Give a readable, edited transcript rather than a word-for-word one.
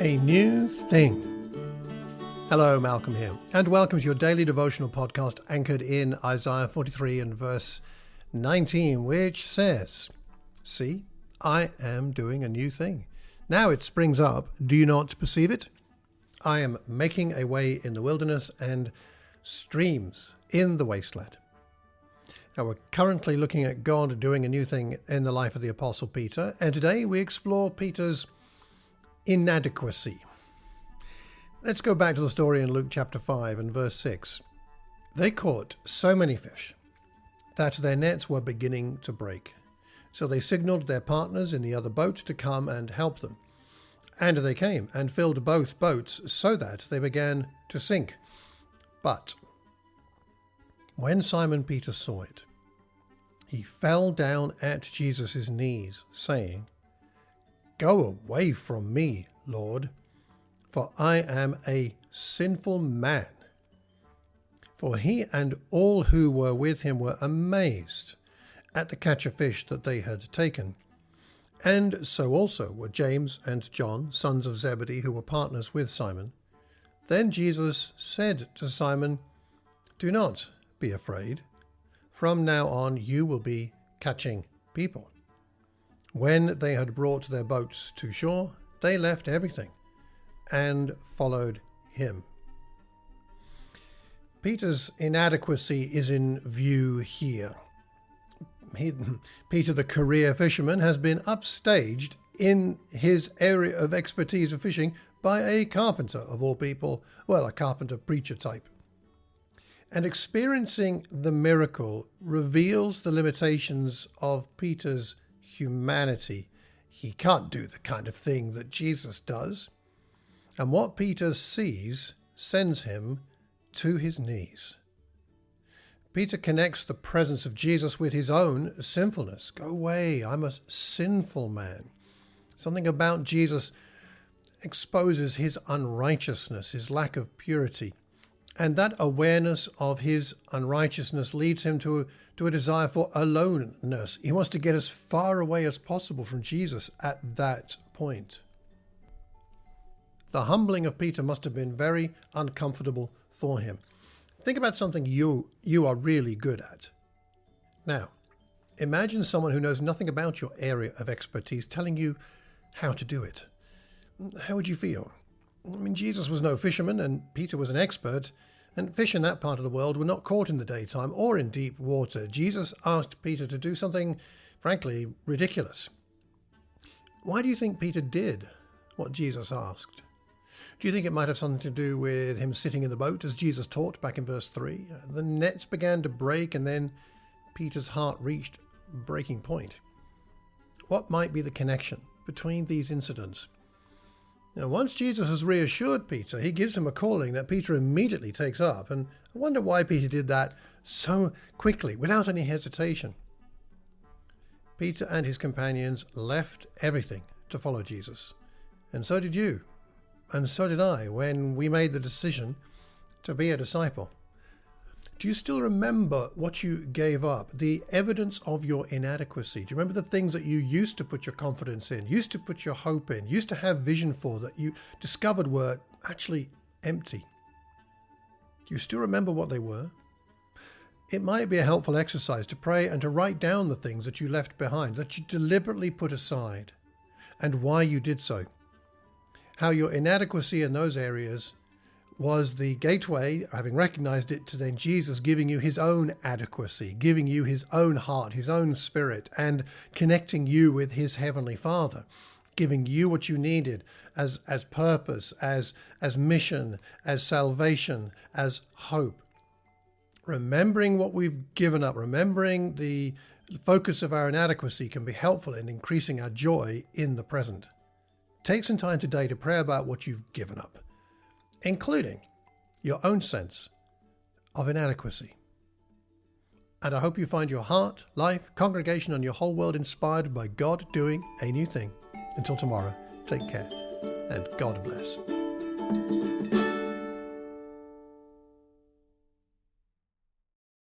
a new thing. Hello, Malcolm here, and welcome to your daily devotional podcast anchored in Isaiah 43 and verse 19, which says, "See, I am doing a new thing. Now it springs up. Do you not perceive it? I am making a way in the wilderness and streams in the wasteland." Now, we're currently looking at God doing a new thing in the life of the Apostle Peter, and today we explore Peter's inadequacy. Let's go back to the story in Luke chapter 5 and verse 6. They caught so many fish that their nets were beginning to break. So they signaled their partners in the other boat to come and help them. And they came and filled both boats so that they began to sink. But when Simon Peter saw it, he fell down at Jesus' knees, saying, "Go away from me, Lord, for I am a sinful man." For he and all who were with him were amazed at the catch of fish that they had taken. And so also were James and John, sons of Zebedee, who were partners with Simon. Then Jesus said to Simon, "Do not be afraid. From now on you will be catching people." When they had brought their boats to shore, they left everything and followed him. Peter's inadequacy is in view here. Peter, the career fisherman, has been upstaged in his area of expertise of fishing by a carpenter, of all people, well, a carpenter preacher type. And experiencing the miracle reveals the limitations of Peter's humanity. He can't do the kind of thing that Jesus does. And what Peter sees sends him to his knees. Peter connects the presence of Jesus with his own sinfulness. Go away, I'm a sinful man. Something about Jesus exposes his unrighteousness, his lack of purity. And that awareness of his unrighteousness leads him to a desire for aloneness. He wants to get as far away as possible from Jesus at that point. The humbling of Peter must have been very uncomfortable for him. Think about something you are really good at. Now, imagine someone who knows nothing about your area of expertise telling you how to do it. How would you feel? I mean, Jesus was no fisherman and Peter was an expert, and fish in that part of the world were not caught in the daytime or in deep water. Jesus asked Peter to do something, frankly, ridiculous. Why do you think Peter did what Jesus asked? Do you think it might have something to do with him sitting in the boat as Jesus taught back in verse 3? The nets began to break and then Peter's heart reached breaking point. What might be the connection between these incidents? Now, once Jesus has reassured Peter, he gives him a calling that Peter immediately takes up. And I wonder why Peter did that so quickly, without any hesitation. Peter and his companions left everything to follow Jesus. And so did you. And so did I when we made the decision to be a disciple. Do you still remember what you gave up? The evidence of your inadequacy. Do you remember the things that you used to put your confidence in, used to put your hope in, used to have vision for, that you discovered were actually empty? Do you still remember what they were? It might be a helpful exercise to pray and to write down the things that you left behind, that you deliberately put aside, and why you did so. How your inadequacy in those areas was the gateway, having recognized it, to then Jesus giving you his own adequacy, giving you his own heart, his own spirit, and connecting you with his heavenly Father, giving you what you needed as purpose, as mission, as salvation, as hope. Remembering what we've given up, remembering the focus of our inadequacy can be helpful in increasing our joy in the present. Take some time today to pray about what you've given up, including your own sense of inadequacy. And I hope you find your heart, life, congregation, and your whole world inspired by God doing a new thing. Until tomorrow, take care and God bless.